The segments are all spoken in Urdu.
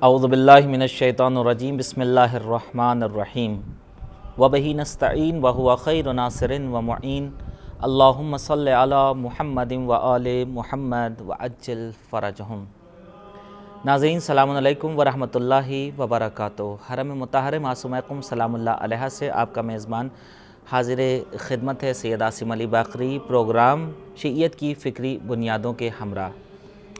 اعوذ باللہ من الشیطان الرجیم بسم اللہ الرحمن الرحیم وبہ نستعین وہو خیر ناصر ومعین اللہم صلی علی محمد وآل محمد وعجل فرجہم۔ ناظرین السلام علیکم ورحمۃ اللہ وبرکاتہ۔ حرم مطہر معصومہ قم سلام اللہ علیہ سے آپ کا میزبان حاضر خدمت ہے سید عاصم علی باقری، پروگرام شیعیت کی فکری بنیادوں کے ہمراہ۔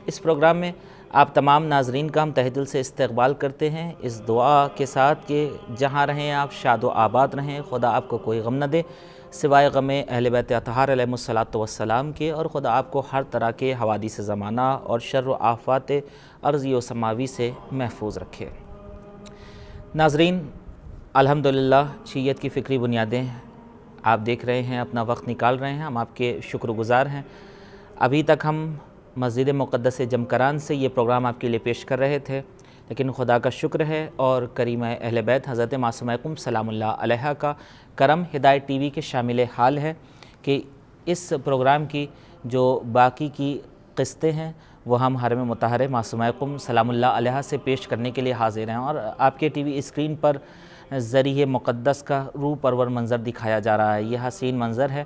اس پروگرام میں آپ تمام ناظرین کا ہم تہ دل سے استقبال کرتے ہیں، اس دعا کے ساتھ کہ جہاں رہیں آپ شاد و آباد رہیں، خدا آپ کو کوئی غم نہ دے سوائے غم اہل بیت اطہار علیہ الصلاۃ والسلام کے، اور خدا آپ کو ہر طرح کے حوادث زمانہ اور شر و آفات ارضی و سماوی سے محفوظ رکھے۔ ناظرین الحمدللہ شیعیت کی فکری بنیادیں آپ دیکھ رہے ہیں، اپنا وقت نکال رہے ہیں، ہم آپ کے شکر گزار ہیں۔ ابھی تک ہم مسجد مقدس جمکران سے یہ پروگرام آپ کے لیے پیش کر رہے تھے، لیکن خدا کا شکر ہے اور کریمہ اہل بیت حضرت معصومہ قم سلام اللہ علیہ کا کرم ہدایت ٹی وی کے شامل حال ہے کہ اس پروگرام کی جو باقی کی قسطیں ہیں وہ ہم حرم مطہر معصومہ قم سلام اللہ علیہ سے پیش کرنے کے لیے حاضر ہیں، اور آپ کے ٹی وی اسکرین پر ذریعہ مقدس کا روح پرور منظر دکھایا جا رہا ہے۔ یہ حسین منظر ہے۔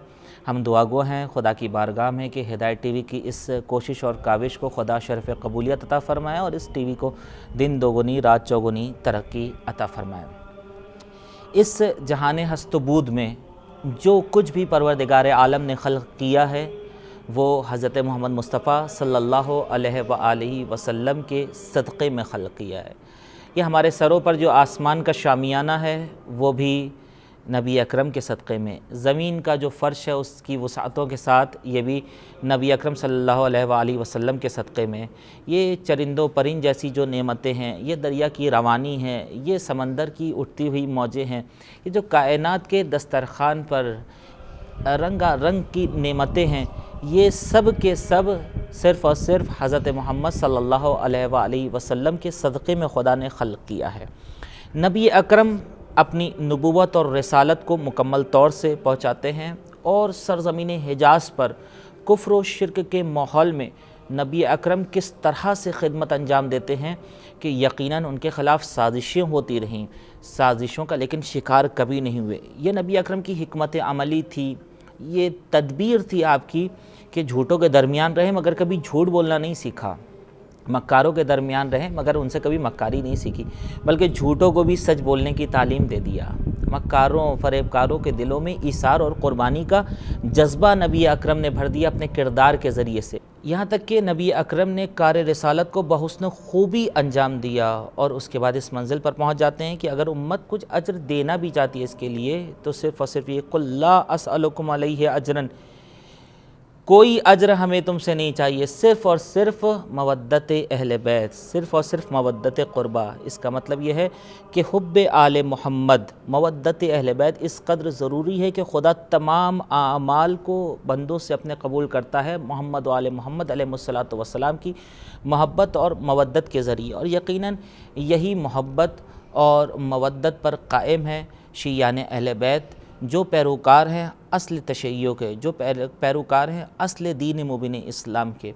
ہم دعا گو ہیں خدا کی بارگاہ میں کہ ہدایت ٹی وی کی اس کوشش اور کاوش کو خدا شرف قبولیت عطا فرمائے اور اس ٹی وی کو دن دوگنی رات چوگنی ترقی عطا فرمائے۔ اس جہان ہست و بود میں جو کچھ بھی پروردگار عالم نے خلق کیا ہے وہ حضرت محمد مصطفیٰ صلی اللہ علیہ وآلہ وسلم کے صدقے میں خلق کیا ہے۔ یہ ہمارے سروں پر جو آسمان کا شامیانہ ہے وہ بھی نبی اکرم کے صدقے میں، زمین کا جو فرش ہے اس کی وسعتوں کے ساتھ یہ بھی نبی اکرم صلی اللہ علیہ وآلہ وسلم کے صدقے میں، یہ چرند و پرند جیسی جو نعمتیں ہیں، یہ دریا کی روانی ہیں، یہ سمندر کی اٹھتی ہوئی موجیں ہیں، یہ جو کائنات کے دسترخوان پر رنگا رنگ کی نعمتیں ہیں، یہ سب کے سب صرف اور صرف حضرت محمد صلی اللہ علیہ وآلہ وسلم کے صدقے میں خدا نے خلق کیا ہے۔ نبی اکرم اپنی نبوت اور رسالت کو مکمل طور سے پہنچاتے ہیں، اور سرزمین حجاز پر کفر و شرک کے ماحول میں نبی اکرم کس طرح سے خدمت انجام دیتے ہیں کہ یقیناً ان کے خلاف سازشیں ہوتی رہیں، سازشوں کا لیکن شکار کبھی نہیں ہوئے۔ یہ نبی اکرم کی حکمت عملی تھی، یہ تدبیر تھی آپ کی کہ جھوٹوں کے درمیان رہیں مگر کبھی جھوٹ بولنا نہیں سیکھا، مکاروں کے درمیان رہیں مگر ان سے کبھی مکاری نہیں سیکھی، بلکہ جھوٹوں کو بھی سچ بولنے کی تعلیم دے دیا۔ مکاروں فریبکاروں کے دلوں میں ایثار اور قربانی کا جذبہ نبی اکرم نے بھر دیا اپنے کردار کے ذریعے سے، یہاں تک کہ نبی اکرم نے کار رسالت کو بحسن خوبی انجام دیا، اور اس کے بعد اس منزل پر پہنچ جاتے ہیں کہ اگر امت کچھ اجر دینا بھی چاہتی ہے اس کے لیے تو صرف اور صرف یہ قل لا اسألکم علیہ اجرا، کوئی اجر ہمیں تم سے نہیں چاہیے، صرف اور صرف مودت اہل بیت، صرف اور صرف مودت قربہ۔ اس کا مطلب یہ ہے کہ حب آل محمد، مودت اہل بیت اس قدر ضروری ہے کہ خدا تمام اعمال کو بندوں سے اپنے قبول کرتا ہے محمد و آل محمد علیہ الصلاۃ والسلام کی محبت اور مودت کے ذریعے، اور یقیناً یہی محبت اور مودت پر قائم ہے شیعان اہل بیت، جو پیروکار ہیں اصل تشیع کے، جو پیروکار ہیں اصل دین مبین اسلام کے۔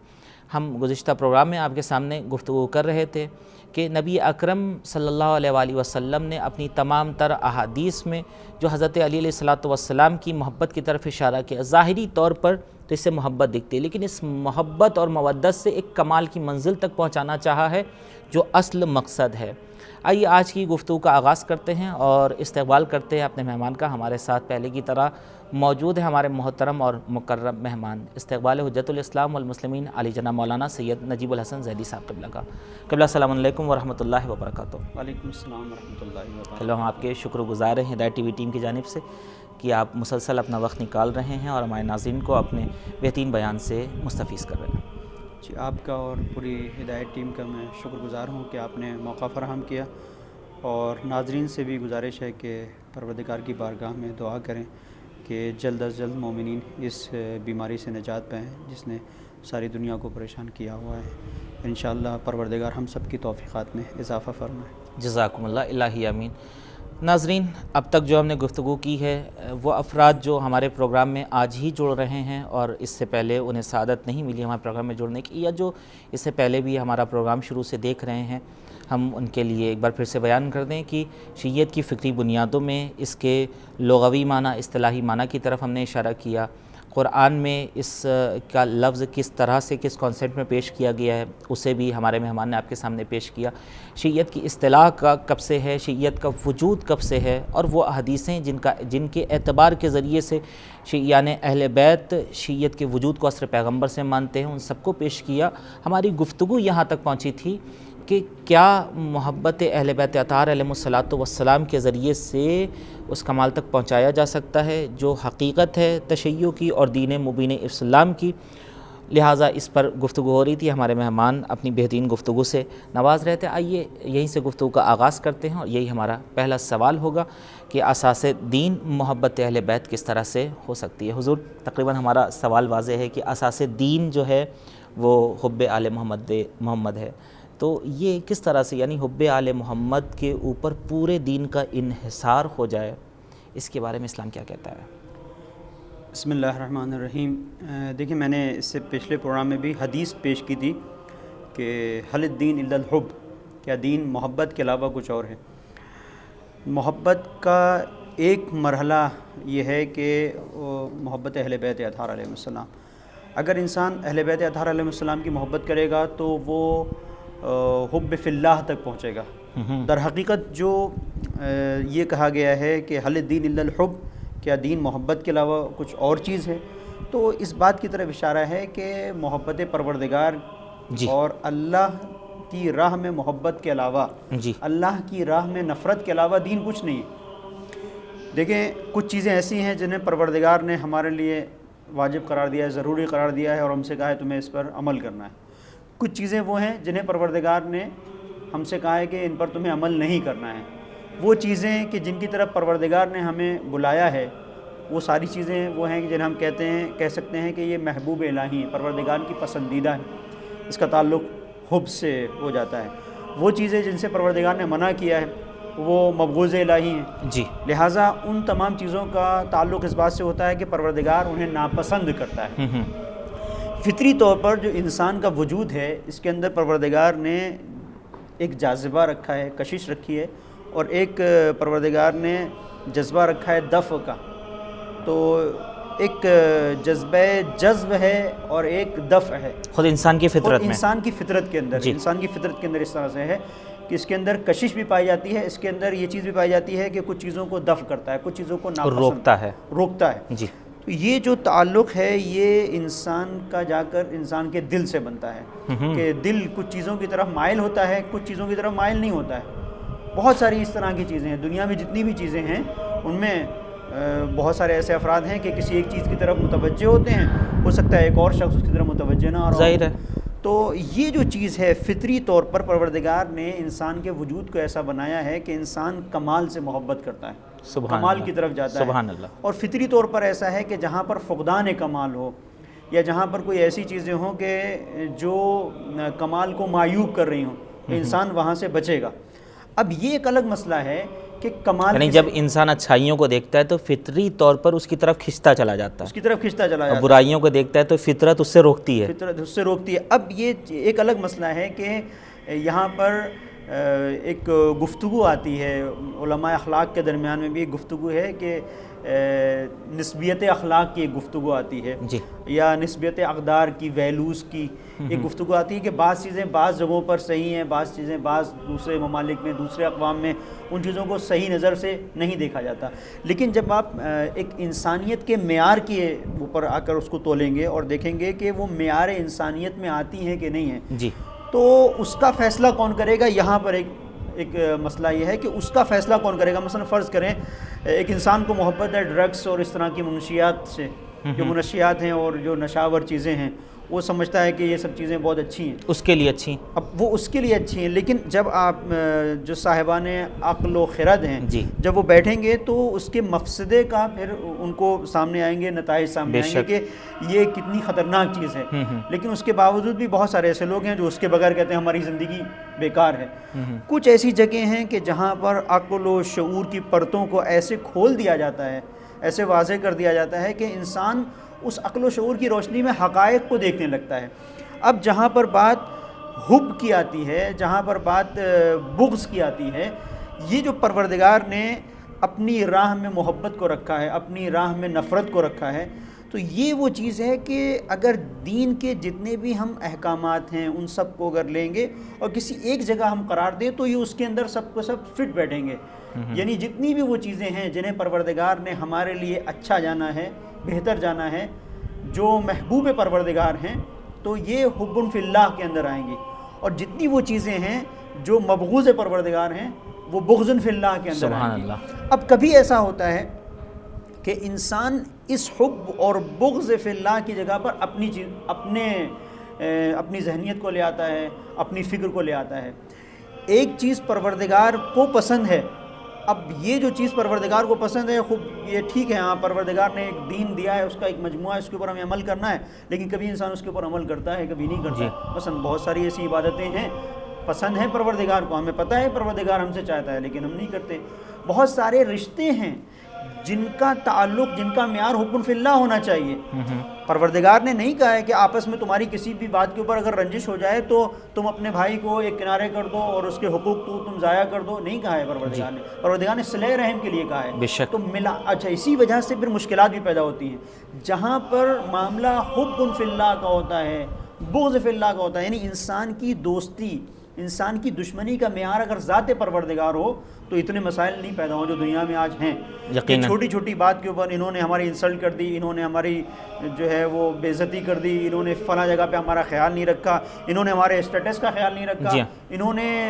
ہم گزشتہ پروگرام میں آپ کے سامنے گفتگو کر رہے تھے کہ نبی اکرم صلی اللہ علیہ وآلہ وسلم نے اپنی تمام تر احادیث میں جو حضرت علی علیہ الصلاۃ والسلام کی محبت کی طرف اشارہ کیا، ظاہری طور پر تو اس سے محبت دکھتی ہے، لیکن اس محبت اور مودت سے ایک کمال کی منزل تک پہنچانا چاہا ہے جو اصل مقصد ہے۔ آئیے آج کی گفتگو کا آغاز کرتے ہیں اور استقبال کرتے ہیں اپنے مہمان کا۔ ہمارے ساتھ پہلے کی طرح موجود ہے ہمارے محترم اور مکرم مہمان، استقبال حجت الاسلام والمسلمین علی جناب مولانا سید نجیب الحسن زیدی صاحب قبلہ کا۔ قبلہ السلام علیکم ورحمۃ اللہ وبرکاتہ۔ وعلیکم السلام ورحمۃ اللہ وبرکاتہ۔ چلو ہم آپ کے شکر گزار ہیں ہدایت ٹی وی ٹیم کی جانب سے کہ آپ مسلسل اپنا وقت نکال رہے ہیں اور ہمارے ناظرین کو اپنے بہترین بیان سے مستفیض کر رہے ہیں۔ جی، آپ کا اور پوری ہدایت ٹیم کا میں شکر گزار ہوں کہ آپ نے موقع فراہم کیا، اور ناظرین سے بھی گزارش ہے کہ پروردگار کی بارگاہ میں دعا کریں کہ جلد از جلد مومنین اس بیماری سے نجات پائیں جس نے ساری دنیا کو پریشان کیا ہوا ہے۔ انشاءاللہ پروردگار ہم سب کی توفیقات میں اضافہ فرمائے۔ جزاکم اللہ، الہی آمین۔ ناظرین اب تک جو ہم نے گفتگو کی ہے وہ افراد جو ہمارے پروگرام میں آج ہی جڑ رہے ہیں اور اس سے پہلے انہیں سعادت نہیں ملی ہمارے پروگرام میں جڑنے کی، یا جو اس سے پہلے بھی ہمارا پروگرام شروع سے دیکھ رہے ہیں، ہم ان کے لیے ایک بار پھر سے بیان کر دیں کہ شیعیت کی فکری بنیادوں میں اس کے لغوی معنی، اصطلاحی معنی کی طرف ہم نے اشارہ کیا، قرآن میں اس کا لفظ کس طرح سے کس کانسیپٹ میں پیش کیا گیا ہے اسے بھی ہمارے مہمان نے آپ کے سامنے پیش کیا، شیعیت کی اصطلاح کا کب سے ہے، شیعیت کا وجود کب سے ہے، اور وہ احادیثیں جن کے اعتبار کے ذریعے سے شیعیان اہل بیت شیعیت کے وجود کو عصر پیغمبر سے مانتے ہیں، ان سب کو پیش کیا۔ ہماری گفتگو یہاں تک پہنچی تھی کہ کیا محبت اہل بیت اطہار علیہم الصلاۃ والسلام کے ذریعے سے اس کمال تک پہنچایا جا سکتا ہے جو حقیقت ہے تشیع کی اور دین مبین اسلام کی، لہٰذا اس پر گفتگو ہو رہی تھی۔ ہمارے مہمان اپنی بہترین گفتگو سے نواز رہے تھے۔ آئیے یہیں سے گفتگو کا آغاز کرتے ہیں، اور یہی ہمارا پہلا سوال ہوگا کہ اساس دین محبت اہل بیت کس طرح سے ہو سکتی ہے۔ حضور، تقریباً ہمارا سوال واضح ہے کہ اساس دین جو ہے وہ حب آل محمد ہے، تو یہ کس طرح سے، یعنی حب آل محمد کے اوپر پورے دین کا انحصار ہو جائے، اس کے بارے میں اسلام کیا کہتا ہے؟ بسم اللہ الرحمن الرحیم۔ دیکھیں، میں نے اس سے پچھلے پروگرام میں بھی حدیث پیش کی تھی کہ حل الدین الا الحب، کیا دین محبت کے علاوہ کچھ اور ہے؟ محبت کا ایک مرحلہ یہ ہے کہ محبت اہل بیت اطہار علیہ السلام، اگر انسان اہل بیت اطہار علیہ السلام کی محبت کرے گا تو وہ حب فی اللہ تک پہنچے گا۔ در حقیقت جو یہ کہا گیا ہے کہ حل الدین الا الحب، کیا دین محبت کے علاوہ کچھ اور چیز ہے، تو اس بات کی طرف اشارہ ہے کہ محبت پروردگار اور اللہ کی راہ میں محبت کے علاوہ، اللہ کی راہ میں نفرت کے علاوہ دین کچھ نہیں ہے۔ دیکھیں، کچھ چیزیں ایسی ہیں جنہیں پروردگار نے ہمارے لیے واجب قرار دیا ہے، ضروری قرار دیا ہے، اور ہم سے کہا ہے تمہیں اس پر عمل کرنا ہے۔ کچھ چیزیں وہ ہیں جنہیں پروردگار نے ہم سے کہا ہے کہ ان پر تمہیں عمل نہیں کرنا ہے۔ وہ چیزیں کہ جن کی طرف پروردگار نے ہمیں بلایا ہے، وہ ساری چیزیں وہ ہیں کہ جنہیں ہم کہہ سکتے ہیں کہ یہ محبوب الہی ہیں، پروردگار کی پسندیدہ ہیں، اس کا تعلق حب سے ہو جاتا ہے۔ وہ چیزیں جن سے پروردگار نے منع کیا ہے وہ مبغوض الہی ہیں، لہٰذا ان تمام چیزوں کا تعلق اس بات سے ہوتا ہے کہ پروردگار انہیں ناپسند کرتا ہے۔ فطری طور پر جو انسان کا وجود ہے، اس کے اندر پروردگار نے ایک جاذبہ رکھا ہے، کشش رکھی ہے، اور ایک پروردگار نے جذبہ رکھا ہے دفع کا۔ تو ایک جذبہ جذب ہے اور ایک دفع ہے، خود انسان کی فطرت میں، انسان کی فطرت کے اندر، انسان کی فطرت کے اندر اس طرح سے ہے کہ اس کے اندر کشش بھی پائی جاتی ہے، اس کے اندر یہ چیز بھی پائی جاتی ہے کہ کچھ چیزوں کو دفع کرتا ہے، کچھ چیزوں کو روکتا ہے۔ تو یہ جو تعلق ہے یہ انسان کا جا کر انسان کے دل سے بنتا ہے، کہ دل کچھ چیزوں کی طرف مائل ہوتا ہے، کچھ چیزوں کی طرف مائل نہیں ہوتا ہے۔ بہت ساری اس طرح کی چیزیں ہیں دنیا میں، جتنی بھی چیزیں ہیں ان میں بہت سارے ایسے افراد ہیں کہ کسی ایک چیز کی طرف متوجہ ہوتے ہیں، ہو سکتا ہے ایک اور شخص اس کی طرف متوجہ نہ ہو، ظاہر ہے۔ تو یہ جو چیز ہے فطری طور پر پروردگار نے انسان کے وجود کو ایسا بنایا ہے کہ انسان کمال سے محبت کرتا ہے، کمال کی طرف جاتا ہے، اور فطری طور پر ایسا ہے کہ جہاں پر فقدان کمال ہو یا جہاں پر کوئی ایسی چیزیں ہوں کہ جو کمال کو معیوب کر رہی ہوں، انسان وہاں سے بچے گا۔ اب یہ ایک الگ مسئلہ ہے کہ کمال، یعنی جب انسان اچھائیوں کو دیکھتا ہے تو فطری طور پر اس کی طرف کھنچتا چلا جاتا ہے، برائیوں کو دیکھتا ہے تو فطرت اس سے روکتی ہے، اب یہ ایک الگ مسئلہ ہے کہ یہاں پر ایک گفتگو آتی ہے، علماء اخلاق کے درمیان میں بھی ایک گفتگو ہے کہ نسبیت اخلاق کی ایک گفتگو آتی ہے، یا نسبیت اقدار کی، ویلوز کی ایک گفتگو آتی ہے کہ بعض چیزیں بعض جگہوں پر صحیح ہیں، بعض چیزیں بعض دوسرے ممالک میں، دوسرے اقوام میں ان چیزوں کو صحیح نظر سے نہیں دیکھا جاتا۔ لیکن جب آپ ایک انسانیت کے معیار کے اوپر آ کر اس کو تولیں گے اور دیکھیں گے کہ وہ معیار انسانیت میں آتی ہیں کہ نہیں ہیں، تو اس کا فیصلہ کون کرے گا؟ یہاں پر ایک مسئلہ یہ ہے کہ اس کا فیصلہ کون کرے گا؟ مثلا فرض کریں ایک انسان کو محبت ہے ڈرگس اور اس طرح کی منشیات سے، جو منشیات ہیں اور جو نشاور چیزیں ہیں، وہ سمجھتا ہے کہ یہ سب چیزیں بہت اچھی ہیں، اس کے لیے اچھی، اب وہ اس کے لیے اچھی ہیں، لیکن جب آپ جو صاحبان عقل و خرد ہیں جب وہ بیٹھیں گے تو اس کے مفسدے کا پھر ان کو سامنے آئیں گے، نتائج سامنے آئیں گے کہ یہ کتنی خطرناک چیز ہے۔ لیکن اس کے باوجود بھی بہت سارے ایسے لوگ ہیں جو اس کے بغیر کہتے ہیں ہماری زندگی بیکار ہے۔ کچھ ایسی جگہیں ہیں کہ جہاں پر عقل و شعور کی پرتوں کو ایسے کھول دیا جاتا ہے، ایسے واضح کر دیا جاتا ہے کہ انسان اس عقل و شعور کی روشنی میں حقائق کو دیکھنے لگتا ہے۔ اب جہاں پر بات حب کی آتی ہے, جہاں پر بات بغض کی آتی ہے, یہ جو پروردگار نے اپنی راہ میں محبت کو رکھا ہے, اپنی راہ میں نفرت کو رکھا ہے, تو یہ وہ چیز ہے کہ اگر دین کے جتنے بھی ہم احکامات ہیں ان سب کو اگر لیں گے اور کسی ایک جگہ ہم قرار دیں تو یہ اس کے اندر سب کو سب فٹ بیٹھیں گے. یعنی جتنی بھی وہ چیزیں ہیں جنہیں پروردگار نے ہمارے لیے اچھا جانا ہے, بہتر جانا ہے, جو محبوب پروردگار ہیں, تو یہ حب فی اللہ کے اندر آئیں گی. اور جتنی وہ چیزیں ہیں جو مبغوض پروردگار ہیں وہ بغض فی اللہ کے اندر آئیں گی. اب کبھی ایسا ہوتا ہے کہ انسان اس حب اور بغض فی اللہ کی جگہ پر اپنی ذہنیت کو لے آتا ہے, اپنی فکر کو لے آتا ہے. ایک چیز پروردگار کو پسند ہے, اب یہ جو چیز پروردگار کو پسند ہے خوب یہ ٹھیک ہے, ہاں پروردگار نے ایک دین دیا ہے, اس کا ایک مجموعہ ہے, اس کے اوپر ہمیں عمل کرنا ہے, لیکن کبھی انسان اس کے اوپر عمل کرتا ہے, کبھی نہیں کرتا. مثلا بہت ساری ایسی عبادتیں ہیں پسند ہیں پروردگار کو, ہمیں پتہ ہے پروردگار ہم سے چاہتا ہے, لیکن ہم نہیں کرتے. بہت سارے رشتے ہیں جن کا تعلق, جن کا معیار حب فی اللہ ہونا چاہیے. پروردگار نے نہیں کہا ہے کہ آپس میں تمہاری کسی بھی بات کے اوپر اگر رنجش ہو جائے تو تم اپنے بھائی کو ایک کنارے کر دو اور اس کے حقوق تو تم ضائع کر دو, نہیں کہا ہے پروردگار نے. پروردگار نے صلہ رحم کے لیے کہا ہے. تو ملا اچھا, اسی وجہ سے پھر مشکلات بھی پیدا ہوتی ہیں. جہاں پر معاملہ حب فی اللہ کا ہوتا ہے, بغض فی اللہ کا ہوتا ہے, یعنی انسان کی دوستی, انسان کی دشمنی کا معیار اگر ذات پروردگار ہو تو اتنے مسائل نہیں پیدا ہوں جو دنیا میں آج ہیں. چھوٹی چھوٹی بات کے اوپر انہوں نے ہماری انسلٹ کر دی, انہوں نے ہماری جو ہے وہ بے عزتی کر دی, انہوں نے فلاں جگہ پہ ہمارا خیال نہیں رکھا, انہوں نے ہمارے اسٹیٹس کا خیال نہیں رکھا, انہوں نے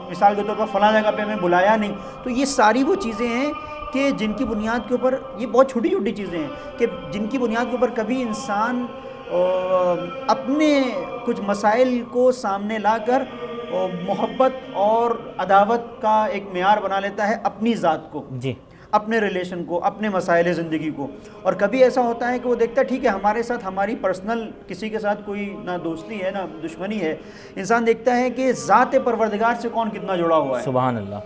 مثال کے طور پر فلاں جگہ پہ ہمیں بلایا نہیں. تو یہ ساری وہ چیزیں ہیں کہ جن کی بنیاد کے اوپر, یہ بہت چھوٹی چھوٹی چیزیں ہیں کہ جن کی بنیاد کے اوپر کبھی انسان اپنے کچھ مسائل کو سامنے لا کر محبت اور عداوت کا ایک معیار بنا لیتا ہے اپنی ذات کو, اپنے ریلیشن کو, اپنے مسائل زندگی کو. اور کبھی ایسا ہوتا ہے کہ وہ دیکھتا ہے ٹھیک ہے ہمارے ساتھ ہماری پرسنل کسی کے ساتھ کوئی نہ دوستی ہے نہ دشمنی ہے, انسان دیکھتا ہے کہ ذات پروردگار سے کون کتنا جڑا ہوا ہے. سبحان اللہ.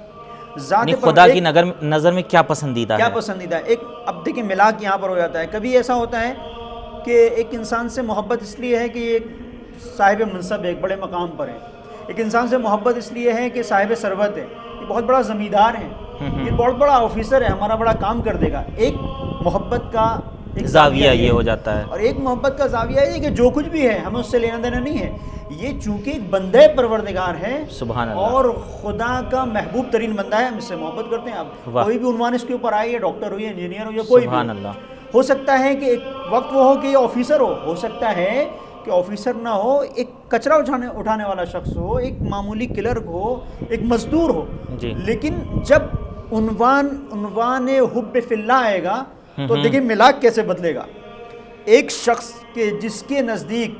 ذات خدا کی نظر میں کیا پسندیدہ ہے, کیا پسندیدہ ہے. ایک اب دیکھیں ملاک یہاں پر ہو جاتا ہے. کبھی ایسا ہوتا ہے کہ ایک انسان سے محبت اس لیے ہے کہ ایک صاحب منصب ہے, ایک بڑے مقام پر ہے. ایک انسان سے محبت اس لیے ہے کہ صاحب ثروت ہے, یہ بہت بڑا زمیندار ہے, یہ بہت بڑا آفیسر ہے, ہمارا بڑا کام کر دے گا. ایک محبت کا ایک زاویہ یہ ہو جاتا ہے, اور ایک محبت کا زاویہ یہ کہ جو کچھ بھی ہے ہمیں اس سے لینا دینا نہیں ہے. یہ چونکہ ایک بندہ پروردگار ہے, سبحان اللہ, اور خدا کا محبوب ترین بندہ ہے, ہم اس سے محبت کرتے ہیں. اب کوئی بھی عنوان اس کے اوپر آئے, ڈاکٹر ہو یا انجینئر ہو یا کوئی بھی, ہو سکتا ہے کہ ایک وقت وہ ہو کہ یہ آفیسر ہو سکتا ہے کہ آفیسر نہ ہو, ایک کچرا اٹھانے والا شخص ہو, ایک معمولی کلرک ہو, ایک مزدور ہو. لیکن جب عنوان حب فی اللہ آئے گا تو دیکھیں ملاک کیسے بدلے گا. ایک شخص کے جس کے نزدیک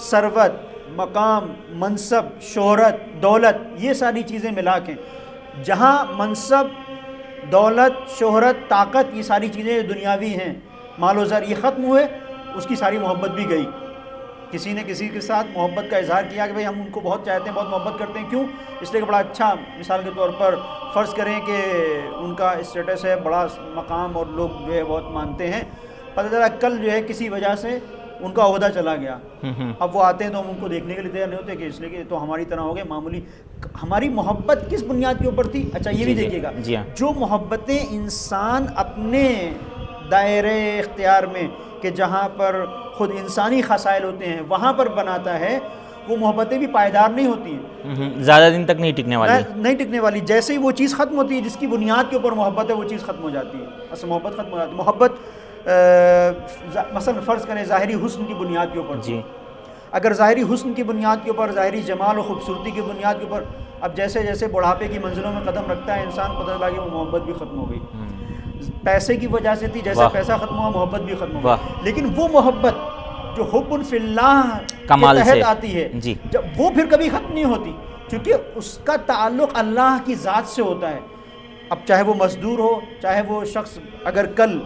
ثروت, مقام, منصب, شہرت, دولت, یہ ساری چیزیں ملاک ہیں. جہاں منصب, دولت, شہرت, طاقت, یہ ساری چیزیں دنیاوی ہیں, مال و زر, یہ ختم ہوئے, اس کی ساری محبت بھی گئی. کسی نے کسی کے ساتھ محبت کا اظہار کیا کہ بھئی ہم ان کو بہت چاہتے ہیں, بہت محبت کرتے ہیں, کیوں؟ اس لیے کہ بڑا اچھا, مثال کے طور پر فرض کریں کہ ان کا اسٹیٹس ہے, بڑا مقام, اور لوگ جو ہے بہت مانتے ہیں. پتہ چلا کل جو ہے کسی وجہ سے ان کا عہدہ چلا گیا, اب وہ آتے ہیں تو ہم ان کو دیکھنے کے لیے تیار نہیں ہوتے کہ اس لیے کہ تو ہماری طرح ہو گئے معمولی. ہماری محبت کس بنیاد کے اوپر تھی؟ اچھا یہ بھی دیکھیے گا, جو محبتیں انسان اپنے دائرے اختیار میں, کہ جہاں پر خود انسانی خصائل ہوتے ہیں وہاں پر بناتا ہے, وہ محبتیں بھی پائیدار نہیں ہوتی ہیں, زیادہ دن تک نہیں ٹکنے والی. جیسے ہی وہ چیز ختم ہوتی ہے جس کی بنیاد کے اوپر محبت ہے, وہ چیز ختم ہو جاتی ہے. اصل محبت ختم ہو جاتی ہے. محبت مثلا فرض کریں ظاہری حسن کی بنیاد کے اوپر, اگر ظاہری حسن کی بنیاد کے اوپر, ظاہری جمال و خوبصورتی کی بنیاد کے اوپر, اب جیسے جیسے بڑھاپے کی منزلوں میں قدم رکھتا ہے انسان, پتہ چلا کہ وہ محبت بھی ختم ہو گئی. پیسے کی وجہ سے تھی, جیسے پیسہ ختم ہوا محبت بھی ختم ہو گئی. لیکن وہ محبت جو حب فی اللہ کے تحت آتی ہے, جب وہ پھر کبھی ختم نہیں ہوتی, کیونکہ اس کا تعلق اللہ کی ذات سے ہوتا ہے. اب چاہے وہ مزدور ہو, چاہے وہ شخص اگر کل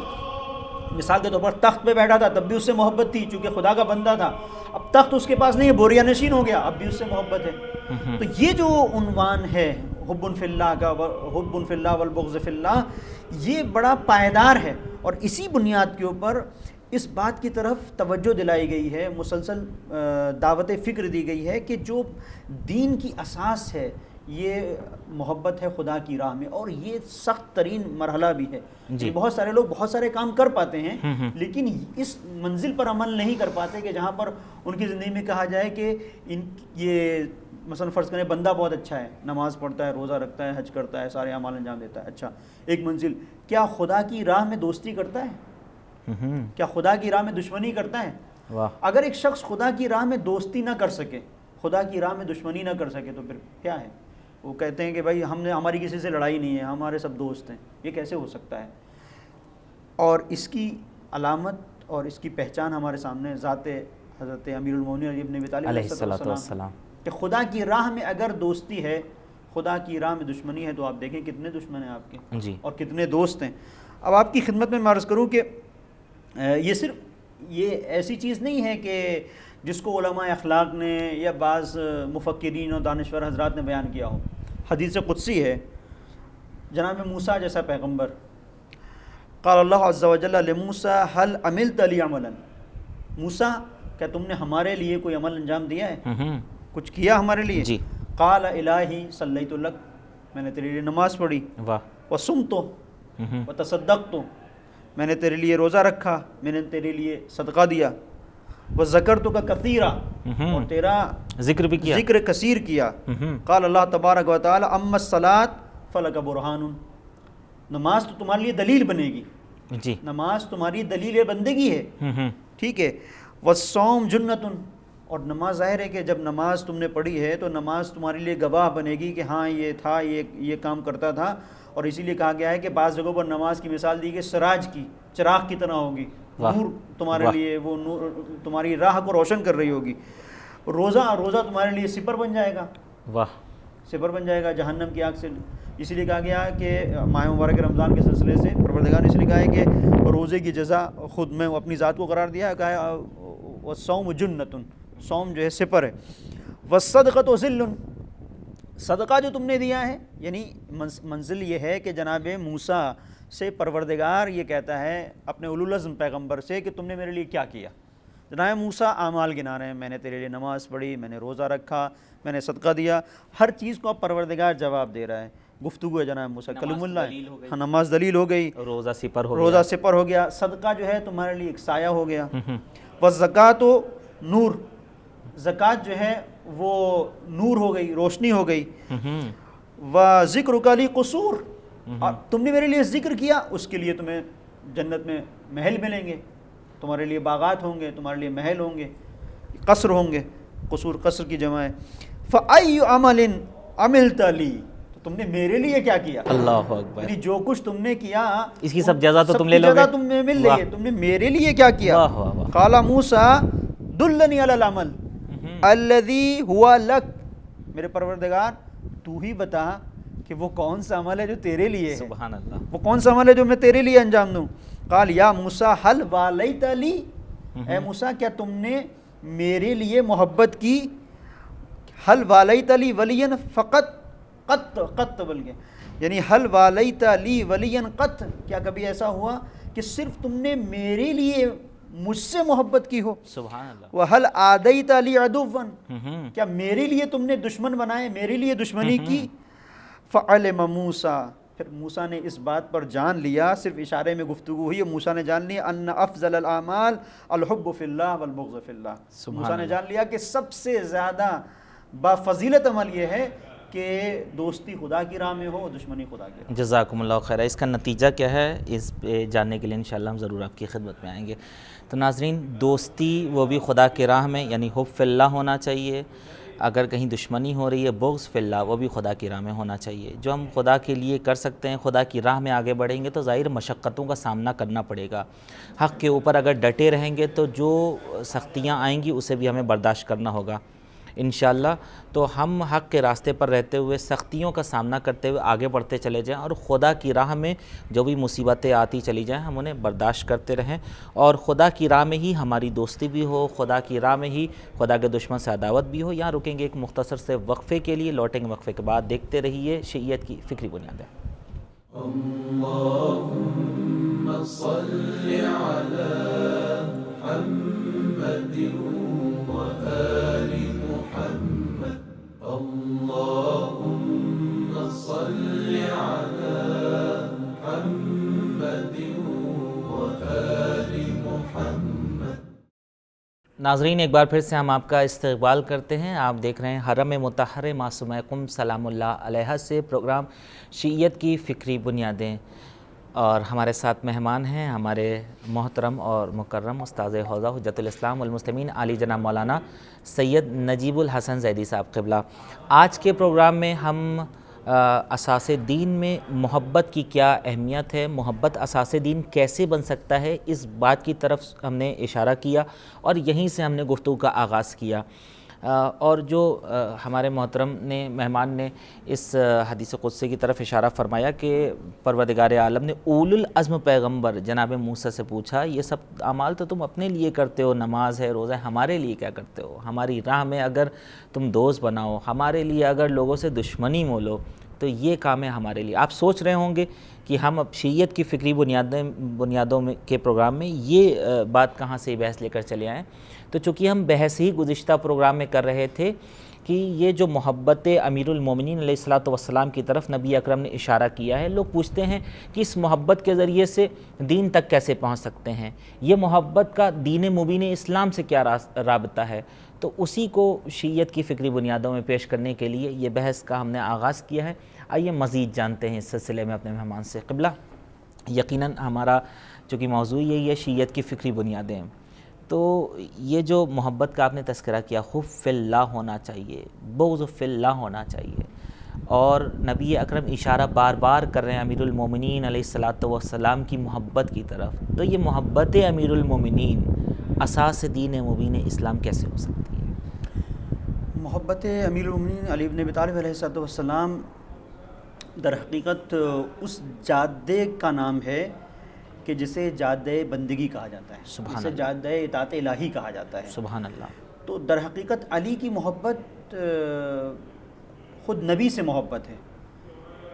مثال کے طور پر تخت پہ بیٹھا تھا تب بھی اس سے محبت تھی چونکہ خدا کا بندہ تھا, اب تخت اس کے پاس نہیں ہے, بوریا نشین ہو گیا, اب بھی اس سے محبت ہے. تو یہ جو عنوان ہے حب فی اللہ کا, حب فی اللہ والبغض فی اللہ, یہ بڑا پائیدار ہے. اور اسی بنیاد کے اوپر اس بات کی طرف توجہ دلائی گئی ہے، مسلسل دعوت فکر دی گئی ہے کہ جو دین کی اساس ہے یہ محبت ہے خدا کی راہ میں، اور یہ سخت ترین مرحلہ بھی ہے جی۔ بہت سارے لوگ بہت سارے کام کر پاتے ہیں لیکن اس منزل پر عمل نہیں کر پاتے کہ جہاں پر ان کی زندگی میں کہا جائے کہ یہ مثلا فرض کریں بندہ بہت اچھا ہے، نماز پڑھتا ہے، روزہ رکھتا ہے، حج کرتا ہے، سارے اعمال انجام دیتا ہے، اچھا ایک منزل، کیا خدا کی راہ میں دوستی کرتا ہے؟ کیا خدا کی راہ میں دشمنی کرتا ہے؟ اگر ایک شخص خدا کی راہ میں دوستی نہ کر سکے، خدا کی راہ میں دشمنی نہ کر سکے تو پھر کیا ہے؟ وہ کہتے ہیں کہ بھائی ہماری کسی سے لڑائی نہیں ہے، ہمارے سب دوست ہیں، یہ کیسے ہو سکتا ہے؟ اور اس کی علامت اور اس کی پہچان ہمارے سامنے ذات حضرت امیر المومنین علی بن ابی طالب علیہ السلام کہ خدا کی راہ میں اگر دوستی ہے، خدا کی راہ میں دشمنی ہے، تو آپ دیکھیں کتنے دشمن ہیں آپ کے جی، اور کتنے دوست ہیں۔ اب آپ کی خدمت میں عرض کروں کہ یہ صرف یہ ایسی چیز نہیں ہے کہ جس کو علماء اخلاق نے یا بعض مفکرین اور دانشور حضرات نے بیان کیا ہو، حدیث قدسی ہے، جناب موسیٰ جیسا پیغمبر، قال اللہ عز وجل لموسیٰ هل عملت لی عملا، موسیٰ کیا تم نے ہمارے لیے کوئی عمل انجام دیا ہے، کچھ کیا ہمارے لیے؟ جی۔ قال الہی صلیت لک، میں نے تیرے لیے نماز پڑھی، وصمت وتصدقت، میں نے تیرے لیے روزہ رکھا، میں نے تیرے لیے صدقہ دیا، وذکرتک کثیرا، اور تیرا ذکر بھی کیا، ذکر کثیر کیا۔ قال اللہ تبارک و تعالی اما الصلاۃ فلک برہان، نماز تو تمہارے لیے دلیل بنے گی، جی، نماز تمہاری دلیل بندگی ہے، ٹھیک ہے، والصوم جنۃ، اور نماز ظاہر ہے کہ جب نماز تم نے پڑھی ہے تو نماز تمہارے لیے گواہ بنے گی کہ ہاں یہ تھا، یہ کام کرتا تھا، اور اسی لیے کہا گیا ہے کہ بعض جگہوں پر نماز کی مثال دی گئی سراج کی، چراغ کی طرح ہوگی، نور تمہارے لیے، وہ نور تمہاری راہ کو روشن کر رہی ہوگی۔ روزہ تمہارے لیے سپر بن جائے گا، سپر بن جائے گا جہنم کی آگ سے، اسی لیے کہا گیا کہ ماہ مبارک رمضان کے سلسلے سے پروردگار نے اس لیے کہا ہے کہ روزے کی جزا خود میں اپنی ذات کو قرار دیا ہے، کہا ہے والصوم جنۃ، صوم جو ہے سپر ہے، والصدقۃ ذل، صدقہ جو تم نے دیا ہے، یعنی منزل یہ ہے کہ جناب موسیٰ سے پروردگار یہ کہتا ہے اپنے اولو العزم پیغمبر سے کہ تم نے میرے لیے کیا کیا۔ جناب موسیٰ اعمال گنا رہے ہیں، میں نے تیرے لیے نماز پڑھی، میں نے روزہ رکھا، میں نے صدقہ دیا، ہر چیز کو اب پروردگار جواب دے رہا ہے، گفتگو ہے جناب موسیٰ، کلم اللہ ہے، نماز دلیل ہو گئی، روزہ سپر ہو گیا، صدقہ جو ہے تمہارے لیے ایک سایہ ہو گیا، والزکوٰۃ نور، زکوٰۃ جو ہے وہ نور ہو گئی، روشنی ہو گئی، وذکرک لی قصور، اور تم نے میرے لیے ذکر کیا، اس کے لیے تمہیں جنت میں محل ملیں گے، تمہارے لیے باغات ہوں گے، تمہارے لیے محل ہوں گے، قصر ہوں گے، قصور قصر کی جمع ہے۔ فَأَيُّ عَمَلٍ عَمِلْتَ لِي، تو تم نے میرے لیے کیا کیا؟ اللہ اکبر، یعنی جو کچھ تم نے کیا اس کی سب جزا تو تم لے لو گے، تمہیں مل رہی ہے، تم نے میرے لیے کیا کیا؟ قال موسیٰ دلنی علی العمل الذی ہوا لک، میرے پروردگار تو ہی بتا کہ وہ کون سا عمل ہے جو تیرے لیے ہے، سبحان اللہ، وہ کون سا عمل ہے جو میں تیرے لیے انجام دوں۔ قال یا موسیٰ حل والیت لی، اے موسیٰ کیا تم نے میرے لیے محبت کی، حل والیت لی ولیا فقط، قط بلکہ یعنی حل والیت لی ولیا قط، کیا کبھی ایسا ہوا کہ صرف تم نے میرے لیے مجھ سے محبت کی ہو؟ سبحان اللہ۔ وَهَلْ عَادَيْتَ لِي عَدُوًّا، کیا میرے لیے تم نے دشمن بنائے، میرے لیے دشمنی کی؟ فَعَلِمَ مُوسَىٰ، پھر موسیٰ نے اس بات پر جان لیا، صرف اشارے میں گفتگو ہوئی، موسیٰ نے جان لیا ان افضل الاعمال الحب فی اللہ والبغض فی اللہ، موسیٰ نے جان لیا کہ سب سے زیادہ بافضیلت عمل یہ ہے کہ دوستی خدا کی راہ میں ہو، دشمنی خدا کی راہ میں۔ جزاکم اللہ خیر۔ اس کا نتیجہ کیا ہے اس پہ جاننے کے لیے انشاءاللہ ہم ضرور آپ کی خدمت میں آئیں گے۔ تو ناظرین، دوستی وہ بھی خدا کی راہ میں یعنی حب فی اللہ ہونا چاہیے، اگر کہیں دشمنی ہو رہی ہے بغض فی اللہ وہ بھی خدا کی راہ میں ہونا چاہیے۔ جو ہم خدا کے لیے کر سکتے ہیں، خدا کی راہ میں آگے بڑھیں گے تو ظاہر مشقتوں کا سامنا کرنا پڑے گا، حق کے اوپر اگر ڈٹے رہیں گے تو جو سختیاں آئیں گی اسے بھی ہمیں برداشت کرنا ہوگا انشاءاللہ۔ تو ہم حق کے راستے پر رہتے ہوئے سختیوں کا سامنا کرتے ہوئے آگے بڑھتے چلے جائیں، اور خدا کی راہ میں جو بھی مصیبتیں آتی چلی جائیں ہم انہیں برداشت کرتے رہیں، اور خدا کی راہ میں ہی ہماری دوستی بھی ہو، خدا کی راہ میں ہی خدا کے دشمن سے عداوت بھی ہو۔ یہاں رکیں گے ایک مختصر سے وقفے کے لیے، لوٹیں گے وقفے کے بعد، دیکھتے رہیے شیعیت کی فکری بنیادیں۔ اللہم صل علی محمد وآل محمد اللهم صل على محمد وآل محمد۔ ناظرین، ایک بار پھر سے ہم آپ کا استقبال کرتے ہیں۔ آپ دیکھ رہے ہیں حرم مطہر معصومہ قم سلام اللہ علیہا سے پروگرام شیعیت کی فکری بنیادیں، اور ہمارے ساتھ مہمان ہیں ہمارے محترم اور مکرم استاذ حوزہ حجت الاسلام والمسلمین عالی جناب مولانا سید نجیب الحسن زیدی صاحب قبلہ۔ آج کے پروگرام میں ہم اساس دین میں محبت کی کیا اہمیت ہے، محبت اساس دین کیسے بن سکتا ہے، اس بات کی طرف ہم نے اشارہ کیا اور یہیں سے ہم نے گفتگو کا آغاز کیا۔ اور جو ہمارے محترم مہمان نے اس حدیث قدسی کی طرف اشارہ فرمایا کہ پروردگار عالم نے اول العزم پیغمبر جناب موسیٰ سے پوچھا، یہ سب اعمال تو تم اپنے لیے کرتے ہو، نماز ہے، روزہ ہے، ہمارے لیے کیا کرتے ہو؟ ہماری راہ میں اگر تم دوست بناؤ، ہمارے لیے اگر لوگوں سے دشمنی مولو، تو یہ کام ہے ہمارے لیے۔ آپ سوچ رہے ہوں گے کہ ہم اب شیعیت کی فکری بنیادوں کے پروگرام میں یہ بات کہاں سے بحث لے کر چلے آئیں؟ تو چونکہ ہم بحث ہی گزشتہ پروگرام میں کر رہے تھے کہ یہ جو محبت امیر المومنین علیہ السلام کی طرف نبی اکرم نے اشارہ کیا ہے، لوگ پوچھتے ہیں کہ اس محبت کے ذریعے سے دین تک کیسے پہنچ سکتے ہیں، یہ محبت کا دین مبین اسلام سے کیا رابطہ ہے؟ تو اسی کو شیعیت کی فکری بنیادوں میں پیش کرنے کے لیے یہ بحث کا ہم نے آغاز کیا ہے۔ آئیے مزید جانتے ہیں اس سلسلے میں اپنے مہمان سے۔ قبلہ، یقیناً ہمارا چونکہ موضوع یہی ہے شیعیت کی فکری بنیادیں، تو یہ جو محبت کا آپ نے تذکرہ کیا، حب فی اللہ ہونا چاہیے، بغض فی اللہ ہونا چاہیے، اور نبی اکرم اشارہ بار بار کر رہے ہیں امیر المومنین علیہ السلام کی محبت کی طرف، تو یہ محبت امیر المومنین اساس دین مبین اسلام کیسے ہو سکتی ہے؟ محبت امیر المومنین علی بن ابی طالب علیہ السلام در حقیقت اس جادے کا نام ہے کہ جسے جادہ بندگی کہا جاتا ہے، جسے جادہ اطاعت الہی کہا جاتا ہے۔ سبحان اللہ۔ تو در حقیقت علی کی محبت خود نبی سے محبت ہے،